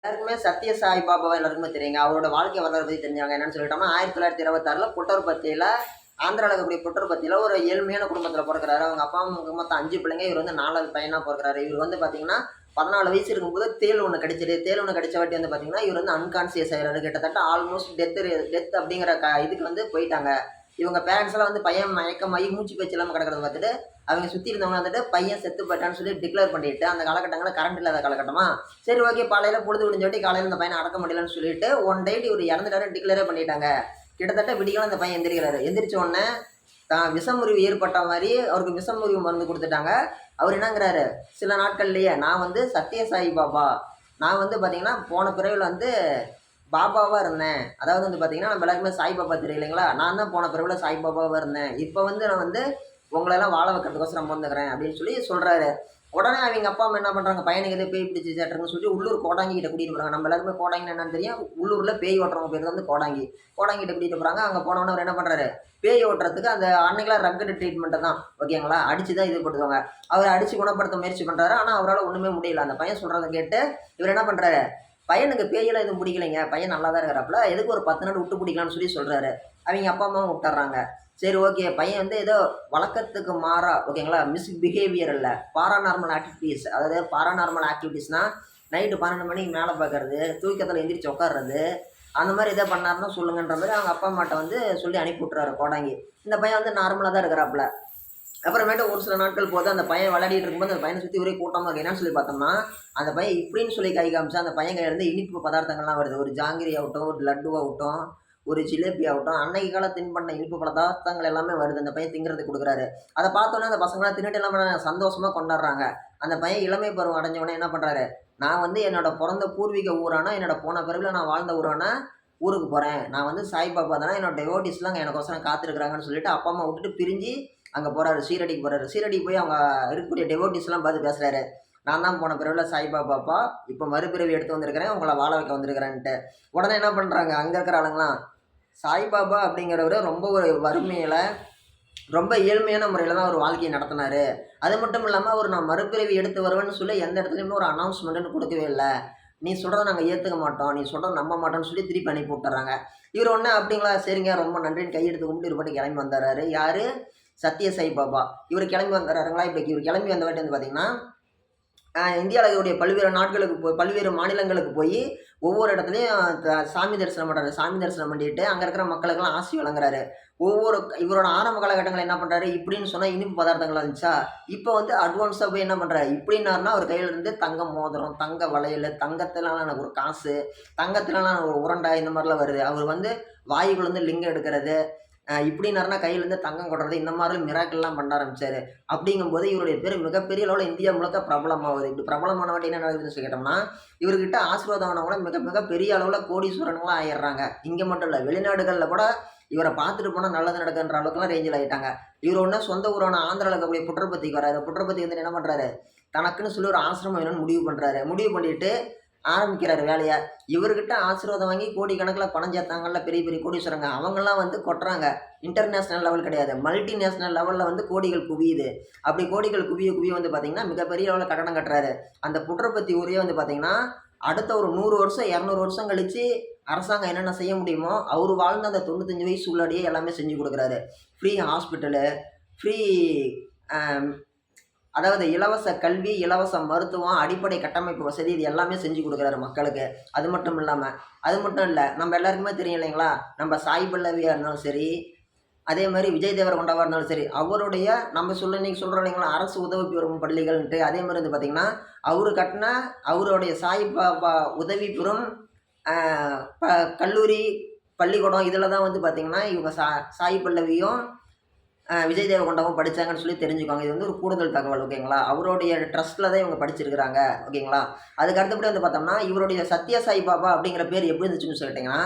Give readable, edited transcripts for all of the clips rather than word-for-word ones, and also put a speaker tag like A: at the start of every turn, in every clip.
A: எல்லாருக்குமே சத்ய சாய் பாபாவை எல்லாருக்குமே தெரியுங்க. அவரோட வாழ்க்கை வரலாறு பத்தி தெரிஞ்சவங்க என்னன்னு சொல்லிட்டோம்னா, 1926ல புட்டர்பத்தியில ஆந்திரால இருக்கக்கூடிய புட்டர்பத்தியில ஒரு ஏழ்மையான குடும்பத்தில பொறக்குறாரு. அவங்க அப்பா, அம்மாவுக்கு மொத்தம் 5 பிள்ளைங்க. இவர் வந்து 4வது பையனா பொறக்குறாரு. இவர் வந்து பார்த்தீங்கன்னா, 14 வயசு இருக்கும்போது தேள் ஒண்ணு கடிச்சிது. தேள் ஒண்ணு கடிச்ச வாட்டி வந்து பார்த்தீங்கன்னா, இவர் வந்து அன்கான்ஷியஸ் ஆயிறாரு. கிட்டத்தட்ட ஆல்மோஸ்ட் டெத் அப்படிங்கிற இதுக்கு வந்து போயிட்டாங்க. இவங்க பேரண்ட்ஸ் எல்லாம் வந்து பையன் மயக்கமாகி மூச்சு பேச்சு இல்லாம கிடக்கிறத பார்த்துட்டு, அவங்க சுத்தி இருந்தவங்க வந்துட்டு பையன் செத்து போயிட்டான்னு சொல்லி டிக்ளேர் பண்ணிட்டு, அந்த காலகட்டங்கள்ல கரண்ட் இல்லாத காலகட்டமா, சரி ஓகே காலையில பொழுது விடிஞ்ச காலையில இந்த பையனை அடக்க முடியலன்னு சொல்லிட்டு ஒன் டேட் இவர் இறந்துட்டாரு டிக்ளேரே பண்ணிட்டாங்க. கிட்டத்தட்ட விடியலாம் அந்த பையன் எந்திரிக்கிறாரு. எந்திரிச்ச உடனே தான் விஷமுறிவு ஏற்பட்ட மாதிரி அவருக்கு விஷமுறிவு மருந்து கொடுத்துட்டாங்க. அவர் என்னங்கிறாரு, சில நாட்கள்லயே நான் வந்து சத்ய சாய் பாபா, நான் வந்து பார்த்தீங்கன்னா போன பிறவில வந்து பாபாவா இருந்தேன். அதாவது வந்து பார்த்தீங்கன்னா, நம்ம எல்லாருக்குமே சாய்பாபா தெரியும் இல்லைங்களா? நான் தான் போன பிறவில சாய்பாபாவா இருந்தேன். இப்போ வந்து நான் வந்து உங்களெல்லாம் வாழ வைக்கிறதுக்கோசரம் பொறந்துக்கிறேன் அப்படின்னு சொல்லி சொல்றாரு. உடனே அவங்க அப்பா அம்மா என்ன பண்றாங்க, பையனுக்கு எதோ பேய் பிடிச்சிச்சாட்டுன்னு சொல்லி உள்ளூர் கோடாங்கி கிட்ட கூட்டிட்டு போறாங்க. நம்ம எல்லாருமே கோடாங்கின்னா என்னன்னு தெரியும். உள்ளூர்ல பேய் ஓட்டுறவங்க பேர் வந்து கோடாங்கி. கோடாங்கி கிட்ட கூட்டிட்டு போறாங்க. அங்க போனவொடனே அவர் என்ன பண்றாரு, பேய் ஓட்டுறதுக்கு அந்த அன்னைக்கெல்லாம் ரக்கட் ட்ரீட்மெண்ட் தான். ஓகேங்களா? அடிச்சு தான் இது போட்டுக்குவாங்க. அவரை அடிச்சு குணப்படுத்த முயற்சி பண்றாரு. ஆனா அவரால ஒண்ணுமே முடியல. அந்த பையன் சொல்றத கேட்டு இவர் என்ன பண்றாரு, பையனுக்கு பேயெல்லாம் எதுவும் பிடிக்கலைங்க. பையன் நல்லா தான் இருக்கிறாப்புல. எதுக்கு ஒரு 10 நாள் விட்டு பிடிக்கலாம்னு சொல்லி சொல்றாரு. அவங்க அப்பா அம்மாவும் விட்டுறாங்க. சரி ஓகே. பையன் வந்து ஏதோ வழக்கத்துக்கு மாறா ஓகேங்களா, மிஸ்பிஹேவியர் இல்ல. பாராநார்மல் ஆக்டிவிட்டீஸ், அதாவது பாராநார்மல் ஆக்டிவிட்டீஸ்னா நைட்டு 12 மணிக்கு மேலே பார்க்கறது, தூக்கத்தில் எந்திரிச்சு உட்கார்றது, அந்த மாதிரி எதை பண்ணாருன்னா சொல்லுங்கன்ற மாதிரி அவங்க அப்பா அம்மாட்ட வந்து சொல்லி அனுப்பி விட்டுறாரு கோடாங்கி. இந்த பையன் வந்து நார்மலாக தான் இருக்கிறாப்புல. அப்புறமேட்டு ஒரு சில நாட்கள் போது அந்த பையன் விளையாடிட்டு இருக்கும்போது அந்த பையனை சுற்றி ஒரே கூட்டமாக இருக்கு. என்னன்னு சொல்லி பார்த்தோம்னா, அந்த பையன் இப்படின்னு சொல்லி கை காமிச்சா அந்த பையன் கையிலேருந்து இனிப்பு பதார்த்தங்கள்லாம் வருது. ஒரு ஜாங்கிரி ஆகட்டும், ஒரு லட்டு ஆகட்டும், ஒரு ஜிலேபி ஆகட்டும், அன்னைக்கு கால தின்பண்ட இனிப்பு பதார்த்தங்கள் எல்லாமே வருது. அந்த பையன் திங்கிறதுக்கு கொடுக்குறாரு. அதை பார்த்தோன்னே அந்த பசங்களாம் தின்னுட்டு எல்லாமே சந்தோஷமாக கொண்டாடுறாங்க. அந்த பையன் இளமை பருவம் அடைஞ்சவொடனே என்ன பண்ணுறாரு, நான் வந்து என்னோட பிறந்த பூர்வீக ஊரானா, என்னோட போன பிறவில நான் வாழ்ந்த ஊரானா ஊருக்கு போகிறேன். நான் வந்து சாய்பாபா தானே, என்னோட டெவோட்டிஸ்லாம் எனக்கோசரம் காத்திருக்கிறாங்கன்னு சொல்லிட்டு அப்பா அம்மா விட்டுட்டு பிரிஞ்சு அங்கே போகிறாரு. ஷீரடிக்கு போகிறாரு. ஷீரடிக்கு போய் அவங்க இருக்கக்கூடிய டெவோட்டிஸ்லாம் பார்த்து பேசுகிறாரு. நான் தான் போன பிறவில சாய்பாபாப்பா, இப்போ மறுபிறவி எடுத்து வந்திருக்கிறேன், உங்களை வாழ வைக்க வந்திருக்கிறேன்ட்டு. உடனே என்ன பண்ணுறாங்க அங்கே இருக்கிற ஆளுங்களாம், சாய்பாபா அப்படிங்கிறவரு ரொம்ப ஒரு வறுமையில் ரொம்ப ஏழ்மையான முறையில் தான் அவர் வாழ்க்கையை நடத்தினாரு. அது மட்டும் இல்லாமல் அவர் நான் மறுபிறவி எடுத்து வருவேன்னு சொல்லி எந்த இடத்துலையுமே ஒரு அனௌன்ஸ்மெண்ட்டுன்னு கொடுக்கவே இல்லை. நீ சொல்கிறத நாங்கள் ஏற்றுக்க மாட்டோம், நீ சொல்கிறத நம்ப மாட்டோம்னு சொல்லி திருப்பி அனுப்பி விட்டுறாங்க. இவர் ஒன்று அப்படிங்களா சரிங்க ரொம்ப நன்றின்னு கையெடுத்து கும்பிட்டு இவர் பாட்டு கிளம்பி வந்துடுறாரு. யார், சத்ய சாய் பாபா. இவர் கிளம்பி வந்துடுறாருங்களா. இப்போ இவர் கிளம்பி வந்த வாட்டி வந்து பார்த்தீங்கன்னா, இந்தியாவில் இருக்கக்கூடிய பல்வேறு நாட்களுக்கு போய் பல்வேறு மாநிலங்களுக்கு போய் ஒவ்வொரு இடத்துலையும் சாமி தரிசனம் பண்ணுறாரு. சாமி தரிசனம் பண்ணிட்டு அங்கே இருக்கிற மக்களுக்கெல்லாம் ஆசி வழங்குறாரு. இவரோட ஆரம்ப காலகட்டங்கள் என்ன பண்ணுறாரு, இப்படின்னு சொன்னால் இனிப்பு பதார்த்தங்கள் இருந்துச்சா, இப்போ வந்து அட்வான்ஸாக போய் என்ன பண்ணுறாரு, இப்படின்னாருன்னா அவர் கையில் இருந்து தங்க மோதிரம், தங்க வளையல், தங்கத்திலலாம் ஒரு காசு, தங்கத்திலலாம் ஒரு உருண்டை, இந்த மாதிரிலாம் வருது. அவர் வந்து வாயுக்குள்ளேருந்து லிங்கம் எடுக்கிறது, இப்படின்னாருன்னா கையிலேருந்து தங்கம் கொட்டுறது, இந்த மாதிரி மிராக்கிள்லாம் பண்ண ஆரம்பிச்சாரு. அப்படிங்கும்போது இவருடைய பேர் மிகப்பெரிய அளவில் இந்தியா முழுக்க பிரபலமாகுது. இப்படி பிரபலமான வாட்டி என்ன நடக்குதுன்னு சொல்லி கேட்டோம்னா, இவர்கிட்ட ஆசீர்வாதம் ஆனவங்கள மிக மிக பெரிய அளவில் கோடீஸ்வரன்களாக ஆயிடுறாங்க. இங்கே மட்டும் இல்லை, வெளிநாடுகளில் கூட இவரை பார்த்துட்டு போனால் நல்லது நடக்குன்ற அளவுக்குலாம் ரேஞ்சில் ஆகிட்டாங்க. இவர் ஒன்று சொந்த ஊரான ஆந்திராவில் இருக்கக்கூடிய புட்டர்பத்திக்கு வராரு. புட்டர்பத்தி வந்து என்ன பண்ணுறாரு, தனக்குன்னு சொல்லி ஒரு ஆசிரமம் வேணும்னு முடிவு பண்ணுறாரு. முடிவு பண்ணிட்டு ஆரம்பிக்கிறாரு வேலையை. இவர்கிட்ட ஆசீர்வாதம் வாங்கி கோடிக்கணக்கில் பணம் சேர்த்தாங்கல்ல பெரிய பெரிய கோடீஸ்வரங்க, அவங்கெல்லாம் வந்து கொட்டுறாங்க. இன்டர்நேஷ்னல் லெவல் கிடையாது, மல்டி நேஷ்னல் லெவலில் வந்து கோடிகள் குவியுது. அப்படி கோடிகள் குவிய குவிய வந்து பார்த்திங்கன்னா மிகப்பெரிய அளவில் கட்டணம் கட்டுறாரு. அந்த புட்டர்பத்தி ஊரே வந்து பார்த்திங்கன்னா அடுத்த ஒரு 100 வருஷம் 200 வருஷம் கழித்து அரசாங்கம் என்னென்ன செய்ய முடியுமோ அவர் வாழ்ந்த அந்த 95 வயசு உள்ளாடியே எல்லாமே செஞ்சு கொடுக்குறாரு. ஃப்ரீ ஹாஸ்பிட்டலு, ஃப்ரீ அதாவது இலவச கல்வி, இலவச மருத்துவம், அடிப்படை கட்டமைப்பு வசதி இது எல்லாமே செஞ்சு கொடுக்குறாரு மக்களுக்கு. அது மட்டும் இல்லை, நம்ம எல்லாருக்குமே தெரியும் இல்லைங்களா, நம்ம சாய் பல்லவியாக இருந்தாலும் சரி, அதே மாதிரி விஜய் தேவரகொண்டாவாக இருந்தாலும் சரி, அவருடைய நம்ம இன்றைக்கி சொல்கிறோம் இல்லைங்களா, அரசு உதவி பெறும் பள்ளிகள்ன்ட்டு, அதே மாதிரி வந்து பார்த்திங்கன்னா அவர் கட்டின அவருடைய சாய் பாபா உதவி பெறும் கல்லூரி, பள்ளிக்கூடம் இதில் தான் வந்து பார்த்திங்கன்னா இவங்க சாய் பல்லவியும் விஜய் தேவரகொண்டாவும் படித்தாங்கன்னு சொல்லி தெரிஞ்சுக்கோங்க. இது வந்து ஒரு கூடுதல் தகவல். ஓகேங்களா, அவருடைய ட்ரஸ்ட்டில் தான் இவங்க படிச்சிருக்கிறாங்க. ஓகேங்களா, அதுக்கு அடுத்தபடி வந்து பார்த்தோம்னா இவருடைய சத்ய சாய் பாபா அப்படிங்கிற பேர் எப்படி இருந்துச்சுன்னு சொல்லிட்டிங்கன்னா,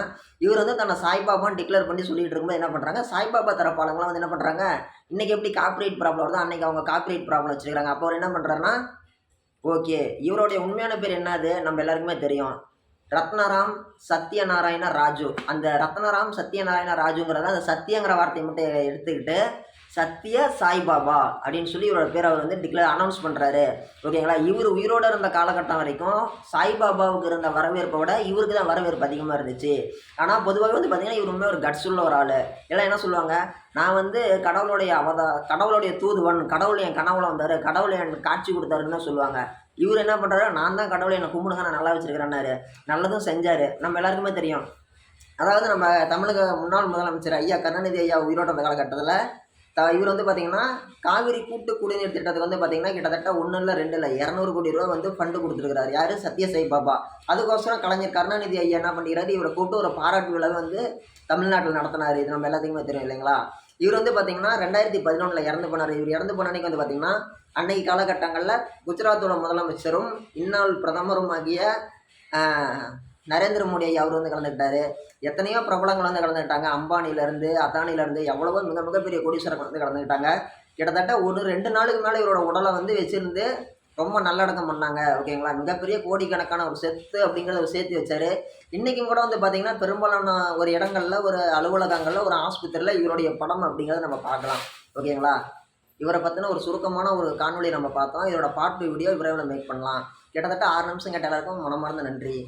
A: இவர் வந்து தன்னை சாய்பாபான்னு டிக்ளேர் பண்ணி சொல்லிட்டு இருக்கும்போது என்ன பண்ணுறாங்க, சாய்பாபா தரப்பாளங்களாம் வந்து என்ன பண்ணுறாங்க, இன்றைக்கி எப்படி காப்பிரைட் ப்ராப்ளம் வருதோ அன்றைக்கி அவங்க காப்பிரைட் ப்ராப்ளம் வச்சுருக்காங்க. அப்போ அவர் என்ன பண்ணுறாருன்னா, ஓகே இவருடைய உண்மையான பேர் என்னது நம்ம எல்லாருக்குமே தெரியும், ரத்னராம் சத்யநாராயண ராஜு. அந்த ரத்னராம் சத்யநாராயண ராஜுங்கிறத அந்த சத்தியங்கிற வார்த்தையை மட்டும் எடுத்துக்கிட்டு சத்ய சாய்பாபா அப்படின்னு சொல்லி இவரோட பேர் அவர் வந்து அனௌன்ஸ் பண்ணுறாரு. ஓகேங்களா? இவர் உயிரோடு இருந்த காலகட்டம் வரைக்கும் சாய்பாபாவுக்கு இருந்த வரவேற்பை விட இவருக்கு தான் வரவேற்பு அதிகமாக இருந்துச்சு. ஆனால் பொதுவாகவே வந்து பார்த்திங்கன்னா இவர் உண்மையாக ஒரு கட்ஸ் உள்ள ஒரு ஆள். எல்லாம் என்ன சொல்லுவாங்க, நான் வந்து கடவுளுடைய தூதுவன், கடவுள் என் கனவுல வந்தார், கடவுள் எனக்கு காட்சி கொடுத்தாருன்னு தான் சொல்லுவாங்க. இவர் என்ன பண்ணுறாரு, நான் தான் கடவுளை என்னை கும்பிடுங்க, நான் நல்லா வச்சுருக்கிறேன்னாரு. நல்லதும் செஞ்சார். நம்ம எல்லாருக்குமே தெரியும். அதாவது நம்ம தமிழக முன்னாள் முதலமைச்சர் ஐயா கருணாநிதி ஐயா உயிரோட்ட அந்த காலகட்டத்தில் இவர் வந்து பார்த்திங்கன்னா காவிரி கூட்டு குடிநீர் திட்டத்துக்கு வந்து பார்த்திங்கன்னா கிட்டத்தட்ட 1 இல்லை 2 இல்லை 200 கோடி ரூபா வந்து ஃபண்டு கொடுத்துருக்கிறார். யார்? சத்ய சாய் பாபா. அதுக்கோசரம் கலைஞர் கருணாநிதி ஐயா என்ன பண்ணிக்கிறாரு, இவரை கூப்பிட்டு ஒரு பாராட்டு விழாவை வந்து தமிழ்நாட்டில் நடத்தினார். இது நம்ம எல்லாத்துக்குமே தெரியும் இல்லைங்களா? இவர் வந்து பார்த்திங்கன்னா 2011 இறந்து போனார். இவர் இறந்து போன அன்னைக்கு வந்து பார்த்திங்கன்னா அன்னைக்கு காலகட்டங்களில் குஜராத்தோட முதலமைச்சரும் இந்நாள் பிரதமரும் ஆகிய நரேந்திர மோடி ஐயா அவர் வந்து கலந்துக்கிட்டாரு. எத்தனையோ பிரபலங்கள் வந்து கலந்துக்கிட்டாங்க. அம்பானிலேருந்து அதானிலேருந்து எவ்வளவோ மிகப்பெரிய கோடீஸ்வரர்கள் வந்து கலந்துக்கிட்டாங்க. கிட்டத்தட்ட 1-2 நாளுக்கு மேலே இவரோட உடலை வந்து வச்சுருந்து ரொம்ப நல்லடக்கம் பண்ணாங்க. ஓகேங்களா? மிகப்பெரிய கோடிக்கணக்கான ஒரு சொத்து அப்படிங்கிறத ஒரு சேர்த்து வச்சார். இன்றைக்கும் கூட வந்து பார்த்திங்கன்னா பெரும்பாலான ஒரு இடங்களில், ஒரு அலுவலகங்களில், ஒரு ஆஸ்பத்திரியில் இவருடைய படம் அப்படிங்கிறத நம்ம பார்க்கலாம். ஓகேங்களா? இவரை பற்றின ஒரு சுருக்கமான ஒரு காணொலி நம்ம பார்த்தோம். இதோட பார்ட் வீடியோ விரைவில் மேக் பண்ணலாம். கிட்டத்தட்ட 6 நிமிஷம் கேட்ட எல்லாருக்கும் மனமார்ந்த நன்றி.